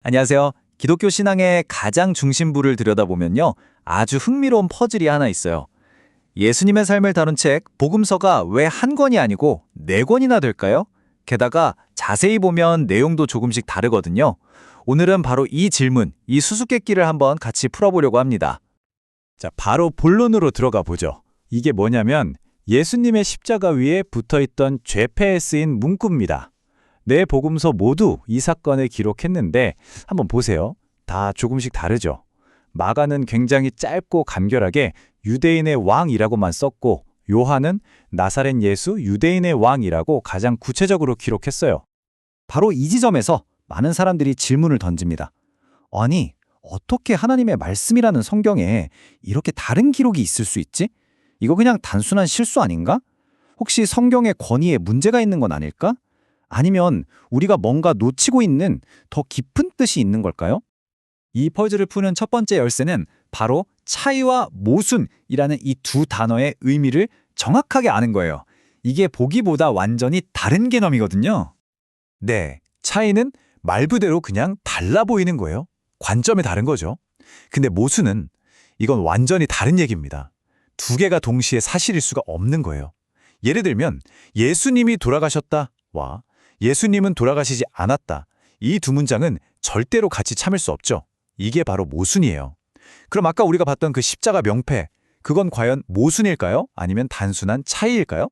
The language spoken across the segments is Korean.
안녕하세요. 기독교 신앙의 가장 중심부를 들여다보면요. 아주 흥미로운 퍼즐이 하나 있어요. 예수님의 삶을 다룬 책 복음서가 왜 한 권이 아니고 네 권이나 될까요? 게다가 자세히 보면 내용도 조금씩 다르거든요. 오늘은 바로 이 질문, 이 수수께끼를 한번 같이 풀어보려고 합니다. 자, 바로 본론으로 들어가 보죠. 이게 뭐냐면 예수님의 십자가 위에 붙어있던 죄패에 쓰인 문구입니다. 네 복음서 모두 이 사건을 기록했는데 한번 보세요. 다 조금씩 다르죠. 마가는 굉장히 짧고 간결하게 유대인의 왕이라고만 썼고 요한은 나사렛 예수 유대인의 왕이라고 가장 구체적으로 기록했어요. 바로 이 지점에서 많은 사람들이 질문을 던집니다. 아니, 어떻게 하나님의 말씀이라는 성경에 이렇게 다른 기록이 있을 수 있지? 이거 그냥 단순한 실수 아닌가? 혹시 성경의 권위에 문제가 있는 건 아닐까? 아니면 우리가 뭔가 놓치고 있는 더 깊은 뜻이 있는 걸까요? 이 퍼즐을 푸는 첫 번째 열쇠는 바로 차이와 모순이라는 이 두 단어의 의미를 정확하게 아는 거예요. 이게 보기보다 완전히 다른 개념이거든요. 네, 차이는 말 그대로 그냥 달라 보이는 거예요. 관점이 다른 거죠. 근데 모순은 이건 완전히 다른 얘기입니다. 두 개가 동시에 사실일 수가 없는 거예요. 예를 들면 예수님이 돌아가셨다와 예수님은 돌아가시지 않았다. 이 두 문장은 절대로 같이 참을 수 없죠. 이게 바로 모순이에요. 그럼 아까 우리가 봤던 그 십자가 명패, 그건 과연 모순일까요? 아니면 단순한 차이일까요?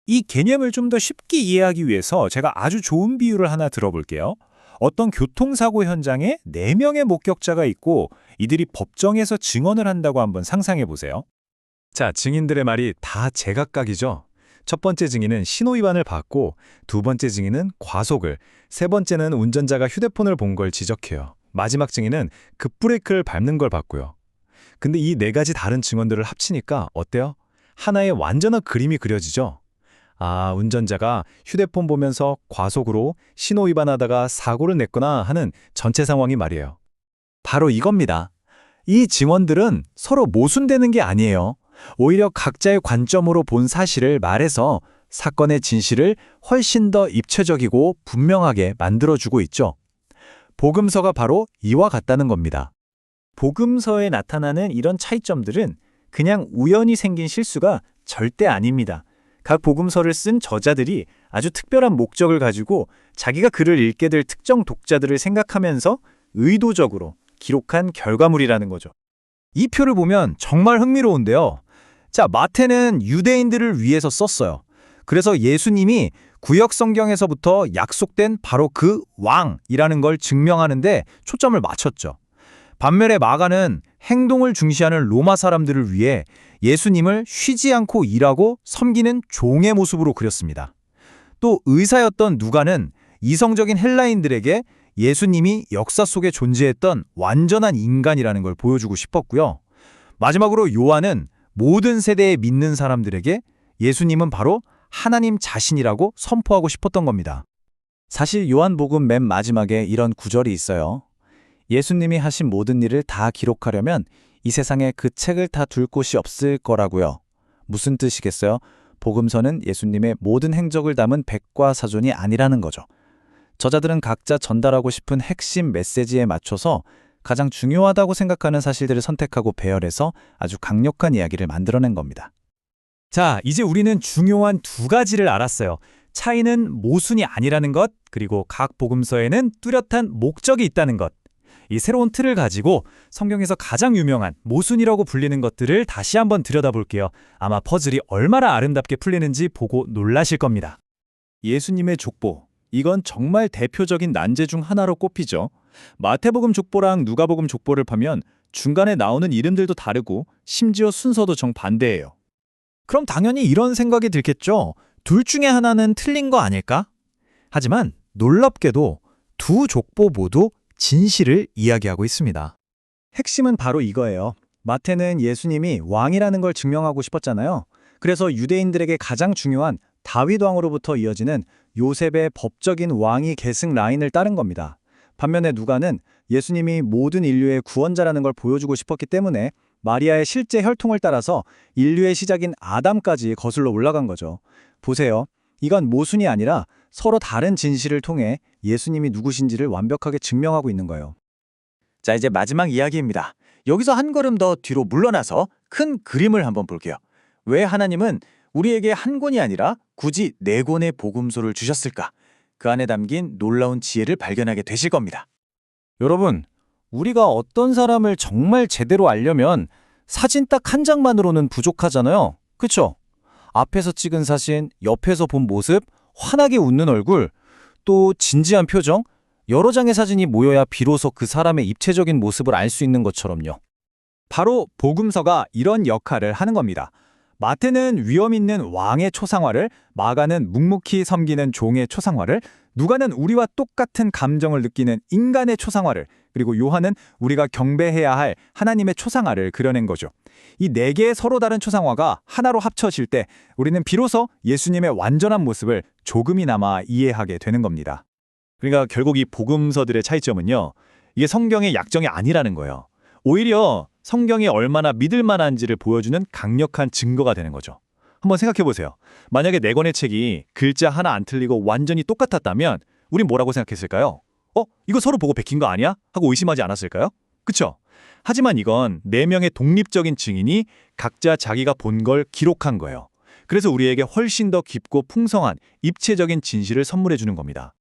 이 개념을 좀 더 쉽게 이해하기 위해서 제가 아주 좋은 비유를 하나 들어볼게요. 어떤 교통사고 현장에 4명의 목격자가 있고 이들이 법정에서 증언을 한다고 한번 상상해 보세요. 자, 증인들의 말이 다 제각각이죠. 첫 번째 증인은 신호위반을 받고 두 번째 증인은 과속을, 세 번째는 운전자가 휴대폰을 본 걸 지적해요. 마지막 증인은 급브레이크를 밟는 걸 봤고요. 근데 이 네 가지 다른 증언들을 합치니까 어때요? 하나의 완전한 그림이 그려지죠? 아, 운전자가 휴대폰 보면서 과속으로 신호위반하다가 사고를 냈구나 하는 전체 상황이 말이에요. 바로 이겁니다. 이 증언들은 서로 모순되는 게 아니에요. 오히려 각자의 관점으로 본 사실을 말해서 사건의 진실을 훨씬 더 입체적이고 분명하게 만들어주고 있죠. 복음서가 바로 이와 같다는 겁니다. 복음서에 나타나는 이런 차이점들은 그냥 우연히 생긴 실수가 절대 아닙니다. 각 복음서를 쓴 저자들이 아주 특별한 목적을 가지고 자기가 글을 읽게 될 특정 독자들을 생각하면서 의도적으로 기록한 결과물이라는 거죠. 이 표를 보면 정말 흥미로운데요. 자, 마태는 유대인들을 위해서 썼어요. 그래서 예수님이 구약 성경에서부터 약속된 바로 그 왕이라는 걸 증명하는데 초점을 맞췄죠. 반면에 마가는 행동을 중시하는 로마 사람들을 위해 예수님을 쉬지 않고 일하고 섬기는 종의 모습으로 그렸습니다. 또 의사였던 누가는 이성적인 헬라인들에게 예수님이 역사 속에 존재했던 완전한 인간이라는 걸 보여주고 싶었고요. 마지막으로 요한은 모든 세대에 믿는 사람들에게 예수님은 바로 하나님 자신이라고 선포하고 싶었던 겁니다. 사실 요한복음 맨 마지막에 이런 구절이 있어요. 예수님이 하신 모든 일을 다 기록하려면 이 세상에 그 책을 다 둘 곳이 없을 거라고요. 무슨 뜻이겠어요? 복음서는 예수님의 모든 행적을 담은 백과사전이 아니라는 거죠. 저자들은 각자 전달하고 싶은 핵심 메시지에 맞춰서 가장 중요하다고 생각하는 사실들을 선택하고 배열해서 아주 강력한 이야기를 만들어낸 겁니다. 자, 이제 우리는 중요한 두 가지를 알았어요. 차이는 모순이 아니라는 것, 그리고 각 복음서에는 뚜렷한 목적이 있다는 것. 이 새로운 틀을 가지고 성경에서 가장 유명한 모순이라고 불리는 것들을 다시 한번 들여다볼게요. 아마 퍼즐이 얼마나 아름답게 풀리는지 보고 놀라실 겁니다. 예수님의 족보. 이건 정말 대표적인 난제 중 하나로 꼽히죠. 마태복음 족보랑 누가복음 족보를 파면 중간에 나오는 이름들도 다르고 심지어 순서도 정반대예요. 그럼 당연히 이런 생각이 들겠죠. 둘 중에 하나는 틀린 거 아닐까? 하지만 놀랍게도 두 족보 모두 진실을 이야기하고 있습니다. 핵심은 바로 이거예요. 마태는 예수님이 왕이라는 걸 증명하고 싶었잖아요. 그래서 유대인들에게 가장 중요한 다윗 왕으로부터 이어지는 요셉의 법적인 왕위 계승 라인을 따른 겁니다. 반면에 누가는 예수님이 모든 인류의 구원자라는 걸 보여주고 싶었기 때문에 마리아의 실제 혈통을 따라서 인류의 시작인 아담까지 거슬러 올라간 거죠. 보세요. 이건 모순이 아니라 서로 다른 진실을 통해 예수님이 누구신지를 완벽하게 증명하고 있는 거예요. 자, 이제 마지막 이야기입니다. 여기서 한 걸음 더 뒤로 물러나서 큰 그림을 한번 볼게요. 왜 하나님은 우리에게 한 권이 아니라 굳이 네 권의 복음서를 주셨을까? 그 안에 담긴 놀라운 지혜를 발견하게 되실 겁니다. 여러분, 우리가 어떤 사람을 정말 제대로 알려면 사진 딱 한 장만으로는 부족하잖아요. 그쵸? 앞에서 찍은 사진, 옆에서 본 모습, 환하게 웃는 얼굴, 또 진지한 표정, 여러 장의 사진이 모여야 비로소 그 사람의 입체적인 모습을 알 수 있는 것처럼요. 바로 복음서가 이런 역할을 하는 겁니다. 마태는 위엄 있는 왕의 초상화를, 마가는 묵묵히 섬기는 종의 초상화를, 누가는 우리와 똑같은 감정을 느끼는 인간의 초상화를, 그리고 요한은 우리가 경배해야 할 하나님의 초상화를 그려낸 거죠. 이 네 개의 서로 다른 초상화가 하나로 합쳐질 때 우리는 비로소 예수님의 완전한 모습을 조금이나마 이해하게 되는 겁니다. 그러니까 결국 이 복음서들의 차이점은요. 이게 성경의 약정이 아니라는 거예요. 오히려 성경이 얼마나 믿을 만한지를 보여주는 강력한 증거가 되는 거죠. 한번 생각해 보세요. 만약에 네 권의 책이 글자 하나 안 틀리고 완전히 똑같았다면 우린 뭐라고 생각했을까요? 이거 서로 보고 베낀 거 아니야? 하고 의심하지 않았을까요? 그쵸? 하지만 이건 네 명의 독립적인 증인이 각자 자기가 본 걸 기록한 거예요. 그래서 우리에게 훨씬 더 깊고 풍성한 입체적인 진실을 선물해 주는 겁니다.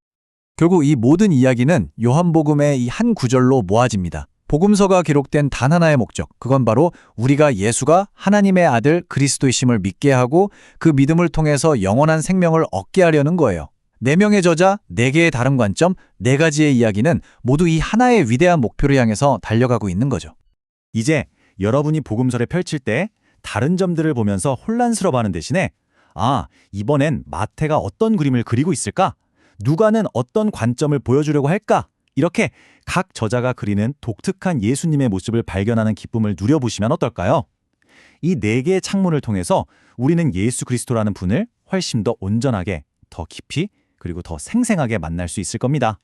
결국 이 모든 이야기는 요한복음의 이 한 구절로 모아집니다. 복음서가 기록된 단 하나의 목적, 그건 바로 우리가 예수가 하나님의 아들 그리스도이심을 믿게 하고 그 믿음을 통해서 영원한 생명을 얻게 하려는 거예요. 네 명의 저자, 네 개의 다른 관점, 네 가지의 이야기는 모두 이 하나의 위대한 목표를 향해서 달려가고 있는 거죠. 이제 여러분이 복음서를 펼칠 때 다른 점들을 보면서 혼란스러워하는 대신에 이번엔 마태가 어떤 그림을 그리고 있을까? 누가는 어떤 관점을 보여주려고 할까? 이렇게 각 저자가 그리는 독특한 예수님의 모습을 발견하는 기쁨을 누려보시면 어떨까요? 이 네 개의 창문을 통해서 우리는 예수 그리스도라는 분을 훨씬 더 온전하게, 더 깊이, 그리고 더 생생하게 만날 수 있을 겁니다.